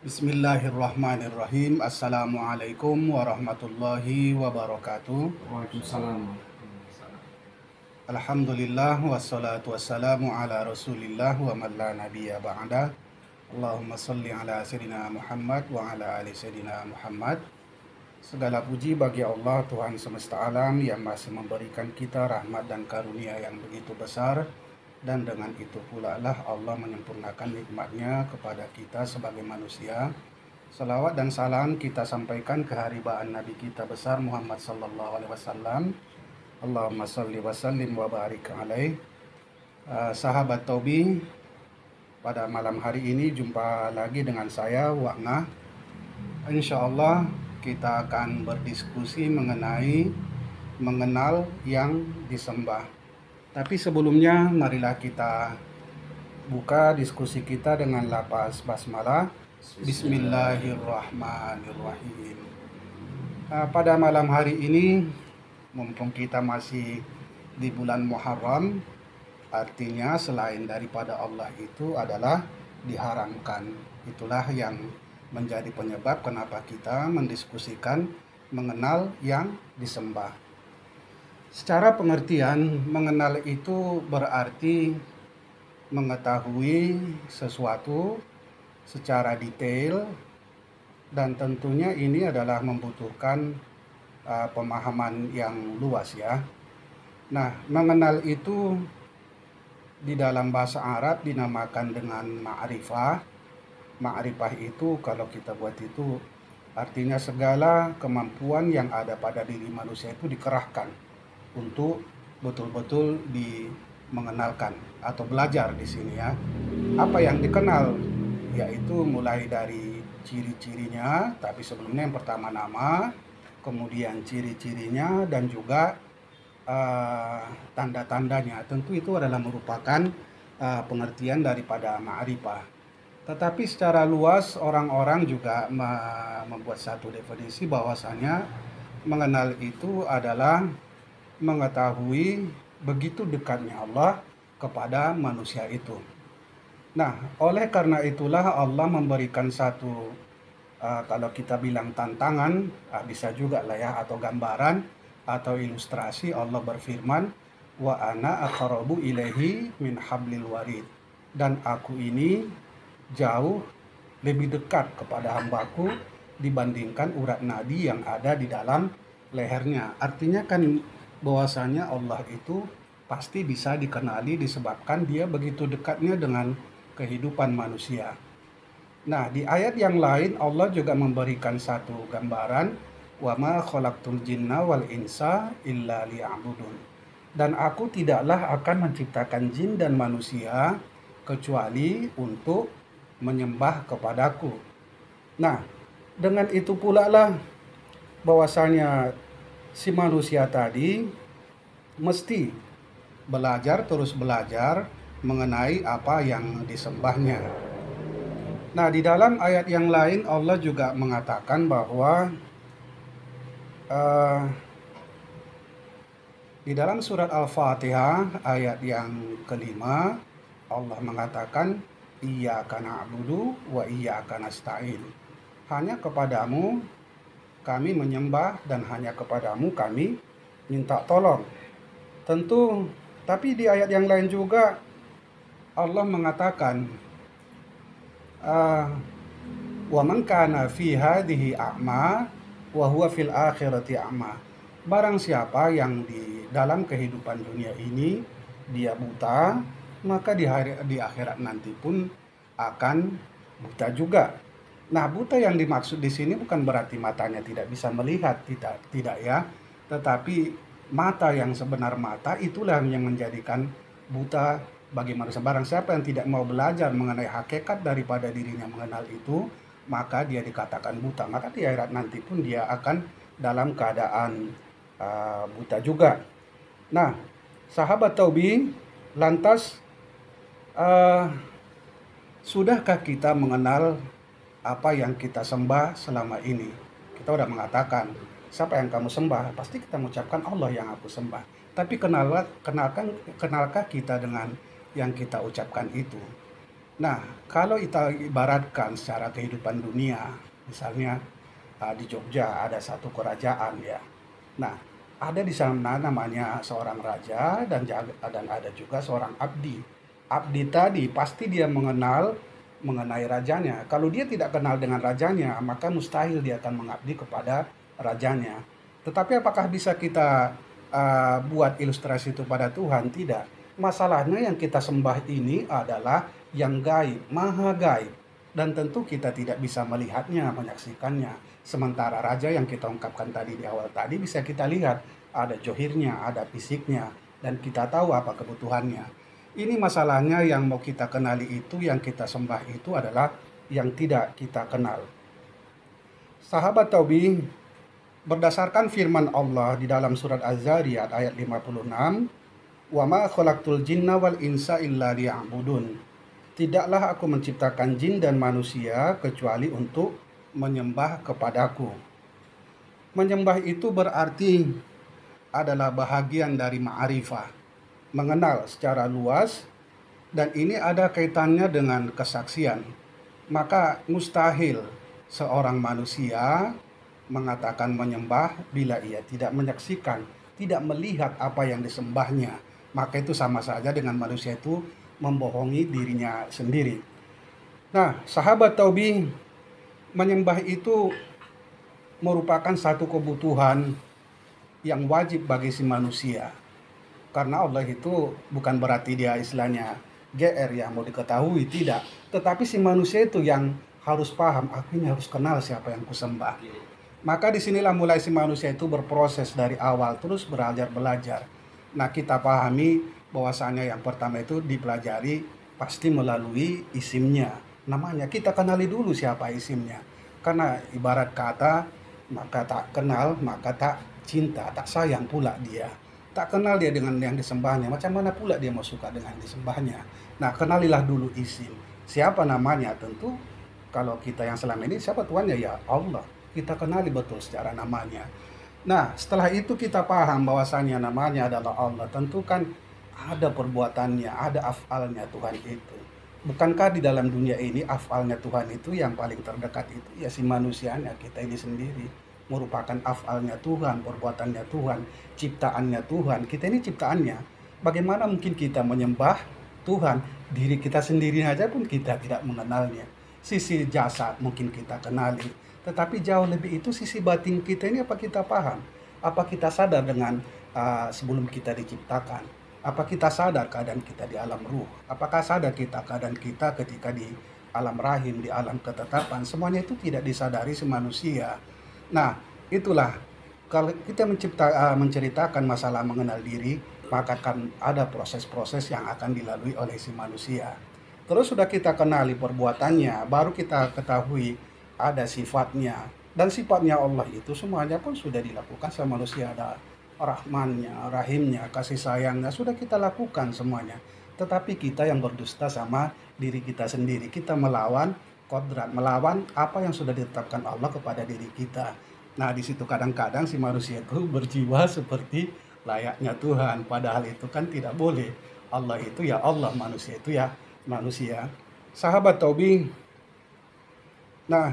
Bismillahirrahmanirrahim. Assalamualaikum warahmatullahi wabarakatuh. Waalaikumsalam. Alhamdulillah wassalatu wassalamu ala rasulillah wa man la nabiyya ba'da. Allahumma salli ala sayyidina Muhammad wa ala ali sayyidina Muhammad. Segala puji bagi Allah Tuhan semesta alam yang masih memberikan kita rahmat dan karunia yang begitu besar. Dan dengan itu pula lah Allah menyempurnakan nikmatnya kepada kita sebagai manusia. Salawat dan salam kita sampaikan ke haribaan Nabi kita besar Muhammad sallallahu alaihi wasallam. Allahumma salli wa sallim wa barik alaih. Sahabat Tobi, pada malam hari ini jumpa lagi dengan saya Wakna. Insya Allah kita akan berdiskusi mengenai mengenal yang disembah. Tapi sebelumnya marilah kita buka diskusi kita dengan lafaz basmalah. Bismillahirrahmanirrahim. Pada malam hari ini, mumpung kita masih di bulan Muharram, artinya selain daripada Allah itu adalah diharamkan. Itulah yang menjadi penyebab kenapa kita mendiskusikan mengenal yang disembah. Secara pengertian, mengenal itu berarti mengetahui sesuatu secara detail, dan tentunya ini adalah membutuhkan pemahaman yang luas ya. Nah, mengenal itu di dalam bahasa Arab dinamakan dengan ma'rifah. Ma'rifah itu kalau kita buat itu artinya segala kemampuan yang ada pada diri manusia itu dikerahkan untuk betul-betul mengenalkan atau belajar di sini ya. Apa yang dikenal yaitu mulai dari ciri-cirinya, tapi sebelumnya yang pertama nama, kemudian ciri-cirinya dan juga tanda-tandanya. Tentu itu adalah merupakan pengertian daripada ma'rifah. Tetapi secara luas orang-orang juga membuat satu definisi bahwasanya mengenal itu adalah mengetahui begitu dekatnya Allah kepada manusia itu. Nah, oleh karena itulah Allah memberikan satu kalau kita bilang tantangan, bisa juga lah ya, atau gambaran atau ilustrasi. Allah berfirman, wa ana aqrabu ilaihi min hablil warid, dan aku ini jauh lebih dekat kepada hambaku dibandingkan urat nadi yang ada di dalam lehernya. Artinya kan bahwasanya Allah itu pasti bisa dikenali disebabkan dia begitu dekatnya dengan kehidupan manusia. Nah, di ayat yang lain Allah juga memberikan satu gambaran, wa ma khalaqtul jinna wal insa illa liya'budun, dan aku tidaklah akan menciptakan jin dan manusia kecuali untuk menyembah kepadaku. Nah, dengan itu pula lah bahwasanya si manusia tadi mesti terus belajar mengenai apa yang disembahnya. Nah, di dalam ayat yang lain Allah juga mengatakan bahwa di dalam surat Al-Fatihah ayat yang kelima Allah mengatakan iyyaka na'budu wa iyyaka nasta'in. Hanya kepadamu kami menyembah dan hanya kepadamu kami minta tolong. Tentu, tapi di ayat yang lain juga Allah mengatakan wa man kana fi hadhihi a'ma wa huwa fil akhirati a'ma. Barang siapa yang di dalam kehidupan dunia ini dia buta, maka di akhirat nanti pun akan buta juga. Nah, buta yang dimaksud di sini bukan berarti matanya tidak bisa melihat, tidak ya. Tetapi mata yang sebenar mata itulah yang menjadikan buta bagi manusia. Barang siapa yang tidak mau belajar mengenai hakikat daripada dirinya mengenal itu, maka dia dikatakan buta. Maka di akhirat nanti pun dia akan dalam keadaan buta juga. Nah, sahabat Taubi, lantas sudahkah kita mengenal apa yang kita sembah selama ini? Kita udah mengatakan, siapa yang kamu sembah? Pasti kita mengucapkan Allah yang aku sembah. Tapi kenalkah kita dengan yang kita ucapkan itu? Nah, kalau kita ibaratkan secara kehidupan dunia, misalnya di Jogja ada satu kerajaan ya. Nah, ada di sana namanya seorang raja dan ada juga seorang abdi. Abdi tadi pasti dia mengenai rajanya. Kalau dia tidak kenal dengan rajanya, maka mustahil dia akan mengabdi kepada rajanya. Tetapi apakah bisa kita buat ilustrasi itu pada Tuhan? Tidak. Masalahnya yang kita sembah ini adalah yang gaib, maha gaib. Dan tentu kita tidak bisa melihatnya, menyaksikannya. Sementara raja yang kita ungkapkan tadi di awal tadi bisa kita lihat. Ada johirnya, ada fisiknya, dan kita tahu apa kebutuhannya. Ini masalahnya yang mau kita kenali itu, yang kita sembah itu adalah yang tidak kita kenal. Sahabat Taubi, berdasarkan firman Allah di dalam surat Az-Zariyat ayat 56, "Wa ma khalaqtul jinna wal insa illa liya'budun." Tidaklah aku menciptakan jin dan manusia kecuali untuk menyembah kepadaku. Menyembah itu berarti adalah bahagian dari ma'rifah, mengenal secara luas, dan ini ada kaitannya dengan kesaksian. Maka mustahil seorang manusia mengatakan menyembah bila ia tidak menyaksikan, tidak melihat apa yang disembahnya. Maka itu sama saja dengan manusia itu membohongi dirinya sendiri. Nah, sahabat Taubi, menyembah itu merupakan satu kebutuhan yang wajib bagi si manusia. Karena Allah itu bukan berarti dia istilahnya GR yang mau diketahui, tidak. Tetapi si manusia itu yang harus paham, aku ini harus kenal siapa yang kusembah. Maka disinilah mulai si manusia itu berproses dari awal, terus belajar. Nah, kita pahami bahwasanya yang pertama itu dipelajari pasti melalui isimnya, namanya. Kita kenali dulu siapa isimnya. Karena ibarat kata, maka tak kenal, maka tak cinta, tak sayang pula dia. Tak kenal dia dengan yang disembahnya, macam mana pula dia mau suka dengan disembahnya. Nah, kenalilah dulu isim. Siapa namanya? Tentu kalau kita yang selama ini, siapa Tuhannya? Ya Allah. Kita kenali betul secara namanya. Nah, setelah itu kita paham bahwasannya namanya adalah Allah. Tentu kan ada perbuatannya, ada afalnya Tuhan itu. Bukankah di dalam dunia ini afalnya Tuhan itu yang paling terdekat itu ya si manusianya, kita ini sendiri. Merupakan afalnya Tuhan, perbuatannya Tuhan, ciptaannya Tuhan. Kita ini ciptaannya. Bagaimana mungkin kita menyembah Tuhan? Diri kita sendiri saja pun kita tidak mengenalnya. Sisi jasad mungkin kita kenali, tetapi jauh lebih itu sisi batin kita ini apa kita paham? Apa kita sadar dengan sebelum kita diciptakan? Apa kita sadar keadaan kita di alam ruh? Apakah sadar kita keadaan kita ketika di alam rahim, di alam ketetapan? Semuanya itu tidak disadari si manusia. Nah, itulah kalau kita menceritakan masalah mengenal diri, maka akan ada proses-proses yang akan dilalui oleh si manusia. Terus sudah kita kenali perbuatannya, baru kita ketahui ada sifatnya. Dan sifatnya Allah itu semuanya pun sudah dilakukan sama manusia. Ada rahmannya, rahimnya, kasih sayangnya, sudah kita lakukan semuanya. Tetapi kita yang berdusta sama diri kita sendiri. Kita melawan kodrat, melawan apa yang sudah ditetapkan Allah kepada diri kita. Nah, di situ kadang-kadang si manusia itu berjiwa seperti layaknya Tuhan. Padahal itu kan tidak boleh. Allah itu ya Allah, manusia itu ya manusia. Sahabat Taubi, nah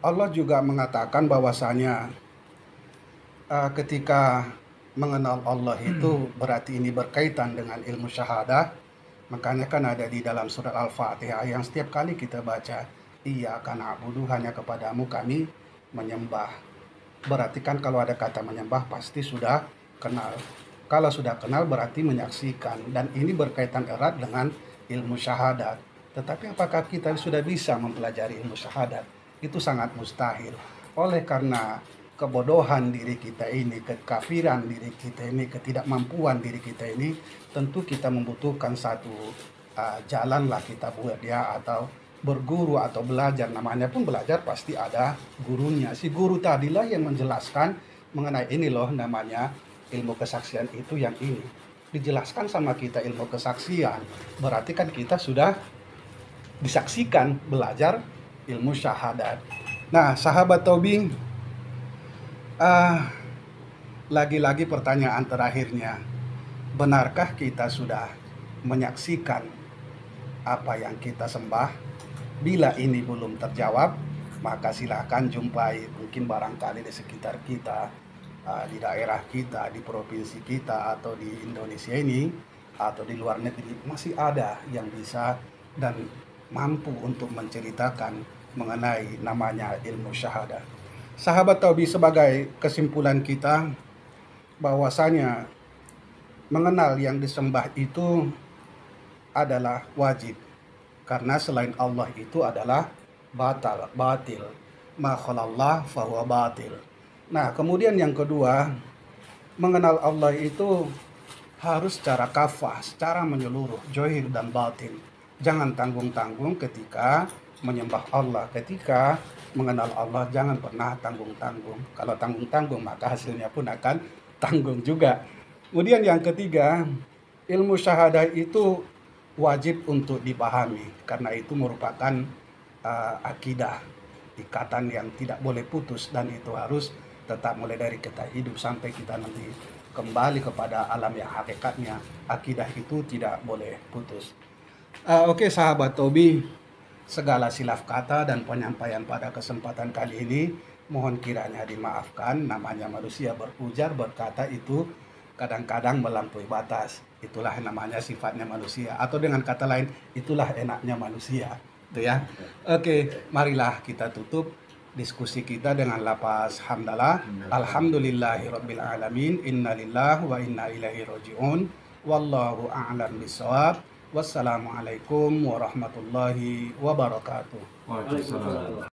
Allah juga mengatakan bahwasanya ketika mengenal Allah itu berarti ini berkaitan dengan ilmu syahadah. Makanya kan ada di dalam surat Al-Fatihah yang setiap kali kita baca, Iyyaka na'budu, hanya kepadamu kami menyembah. Berarti kan kalau ada kata menyembah pasti sudah kenal. Kalau sudah kenal berarti menyaksikan. Dan ini berkaitan erat dengan ilmu syahadat. Tetapi apakah kita sudah bisa mempelajari ilmu syahadat? Itu sangat mustahil. Oleh karena kebodohan diri kita ini, kekafiran diri kita ini, ketidakmampuan diri kita ini, tentu kita membutuhkan satu jalan lah kita buat dia, atau berguru atau belajar. Namanya pun belajar pasti ada gurunya. Si guru tadilah yang menjelaskan mengenai ini loh, namanya ilmu kesaksian itu yang ini. Dijelaskan sama kita ilmu kesaksian, berarti kan kita sudah disaksikan belajar ilmu syahadat. Nah, sahabat Taubi, lagi-lagi pertanyaan terakhirnya, benarkah kita sudah menyaksikan apa yang kita sembah. Bila ini belum terjawab, maka silahkan jumpai mungkin barangkali di sekitar kita, di daerah kita, di provinsi kita, atau di Indonesia ini, atau di luar negeri, masih ada yang bisa dan mampu untuk menceritakan mengenai namanya ilmu syahadah. Sahabat Taubi, sebagai kesimpulan kita, bahwasanya mengenal yang disembah itu adalah wajib, karena selain Allah itu adalah batil. Ma khalallah fahuwa batil. Nah, kemudian yang kedua, mengenal Allah itu harus secara kafah, secara menyeluruh, zahir dan batin. Jangan tanggung-tanggung ketika menyembah Allah. Ketika mengenal Allah, jangan pernah tanggung-tanggung. Kalau tanggung-tanggung, maka hasilnya pun akan tanggung juga. Kemudian yang ketiga, ilmu syahadah itu wajib untuk dipahami, karena itu merupakan akidah, ikatan yang tidak boleh putus, dan itu harus tetap mulai dari kita hidup sampai kita nanti kembali kepada alam yang hakikatnya. Akidah itu tidak boleh putus. Oke, sahabat Taubi, segala silaf kata dan penyampaian pada kesempatan kali ini mohon kiranya dimaafkan. Namanya manusia berujar, berkata itu kadang-kadang melampaui batas. Itulah namanya sifatnya manusia, atau dengan kata lain, itulah enaknya manusia, itu ya. Oke, marilah kita tutup diskusi kita dengan lafaz hamdalah. Alhamdulillahirabbil alamin, innalillahi wa inna ilaihi rajiun. Wallahu a'lam bishawab. Wassalamualaikum warahmatullahi wabarakatuh. Waalaikumsalam.